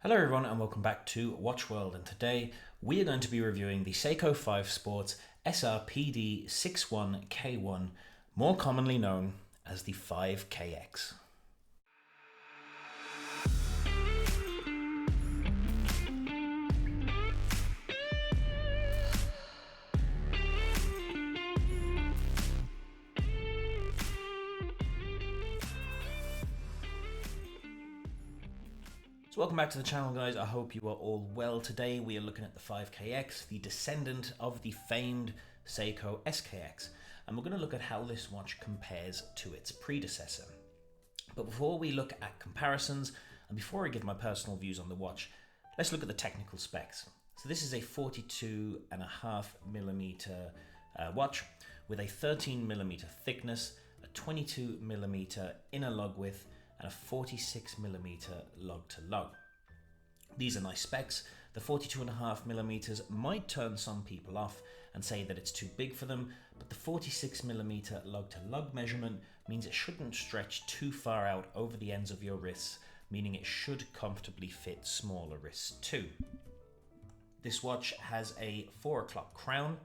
Hello everyone and welcome back to Watch World, and today we are going to be reviewing the Seiko 5 Sports SRPD61K1, more commonly known as the 5KX. So welcome back to the channel, guys. I hope you are all well. Today we are looking at the 5KX, the descendant of the famed Seiko SKX, and we're going to look at how this watch compares to its predecessor. But before we look at comparisons, and before I give my personal views on the watch, let's look at the technical specs. So this is a 42.5mm watch with a 13mm thickness, a 22mm inner lug width, and a 46mm lug to lug. These are nice specs. The 42.5mm might turn some people off and say that it's too big for them, but the 46mm lug to lug measurement means it shouldn't stretch too far out over the ends of your wrists, meaning it should comfortably fit smaller wrists too. This watch has a 4 o'clock crown.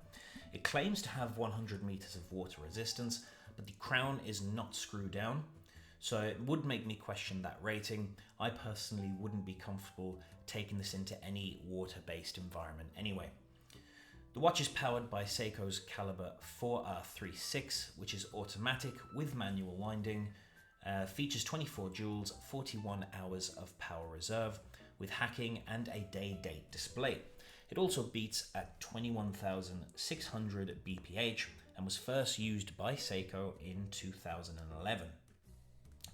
It claims to have 100 meters of water resistance, but the crown is not screwed down. So it would make me question that rating. I personally wouldn't be comfortable taking this into any water-based environment anyway. The watch is powered by Seiko's Caliber 4R36, which is automatic with manual winding, features 24 joules, 41 hours of power reserve, with hacking and a day-date display. It also beats at 21,600 BPH and was first used by Seiko in 2011.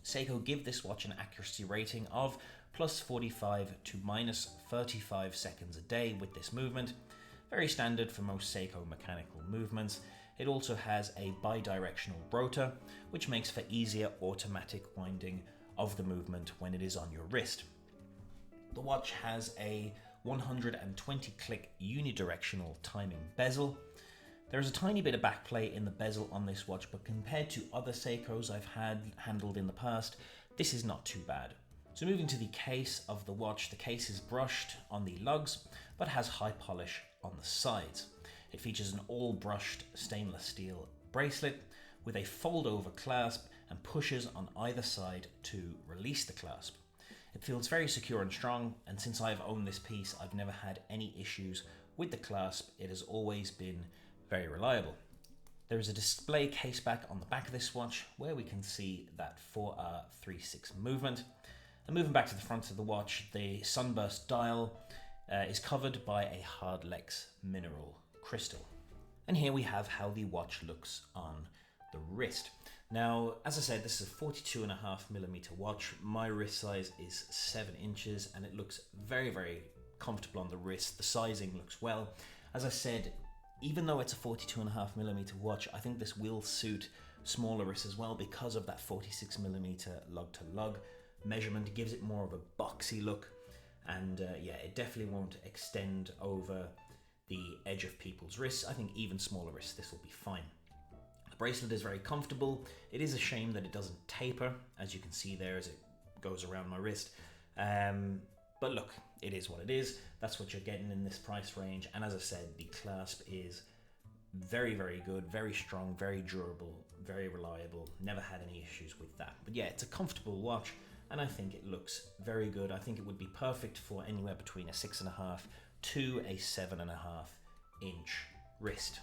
Seiko give this watch an accuracy rating of plus 45 to minus 35 seconds a day with this movement. Very standard for most Seiko mechanical movements. It also has a bi-directional rotor, which makes for easier automatic winding of the movement when it is on your wrist. The watch has a 120 click unidirectional timing bezel. There is a tiny bit of backplay in the bezel on this watch, but compared to other Seikos I've handled in the past, this is not too bad. So moving to the case of the watch, the case is brushed on the lugs, but has high polish on the sides. It features an all brushed stainless steel bracelet with a fold over clasp and pushers on either side to release the clasp. It feels very secure and strong, and since I've owned this piece, I've never had any issues with the clasp. It has always been very reliable. There is a display case back on the back of this watch where we can see that 4R36 movement. And moving back to the front of the watch, the sunburst dial is covered by a Hardlex mineral crystal. And here we have how the watch looks on the wrist. Now, as I said, this is a 42.5mm watch. My wrist size is 7 inches and it looks very, very comfortable on the wrist. The sizing looks well. As I said, even though it's a 42.5mm watch, I think this will suit smaller wrists as well because of that 46mm lug to lug measurement. It gives it more of a boxy look, and yeah, it definitely won't extend over the edge of people's wrists. I think even smaller wrists, this will be fine. The bracelet is very comfortable. It is a shame that it doesn't taper, as you can see there as it goes around my wrist. But look, it is what it is. That's what you're getting in this price range. And as I said, the clasp is very, very good, very strong, very durable, very reliable. Never had any issues with that. But yeah, it's a comfortable watch and I think it looks very good. I think it would be perfect for anywhere between a 6.5 to a 7.5 inch wrist.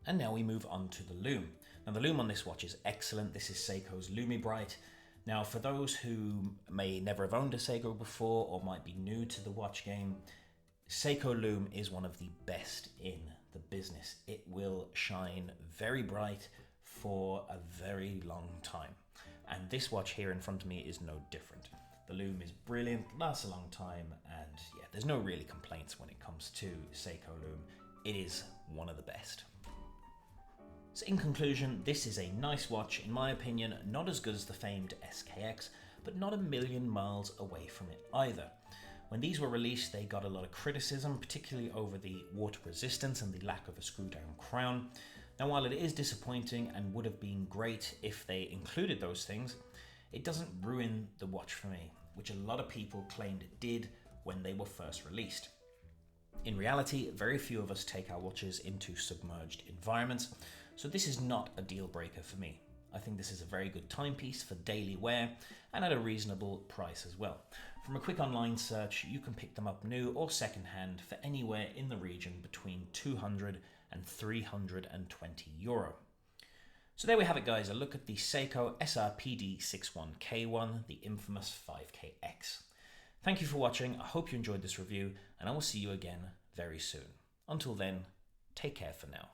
And now we move on to the Lume. Now the Lume on this watch is excellent. This is Seiko's Lume Bright. Now, for those who may never have owned a Seiko before or might be new to the watch game, Seiko Lume is one of the best in the business. It will shine very bright for a very long time. And this watch here in front of me is no different. The Lume is brilliant, lasts a long time, and yeah, there's no really complaints when it comes to Seiko Lume. It is one of the best. So in conclusion, this is a nice watch, in my opinion, not as good as the famed SKX, but not a million miles away from it either. When these were released, they got a lot of criticism, particularly over the water resistance and the lack of a screw-down crown. Now, while it is disappointing and would have been great if they included those things, it doesn't ruin the watch for me. which a lot of people claimed it did when they were first released. In reality, very few of us take our watches into submerged environments, so this is not a deal breaker for me. I think this is a very good timepiece for daily wear and at a reasonable price as well. From a quick online search, you can pick them up new or secondhand for anywhere in the region between 200 and 320 euro. So there we have it, guys, a look at the Seiko SRPD61K1, the infamous 5KX. Thank you for watching, I hope you enjoyed this review, and I will see you again very soon. Until then, take care for now.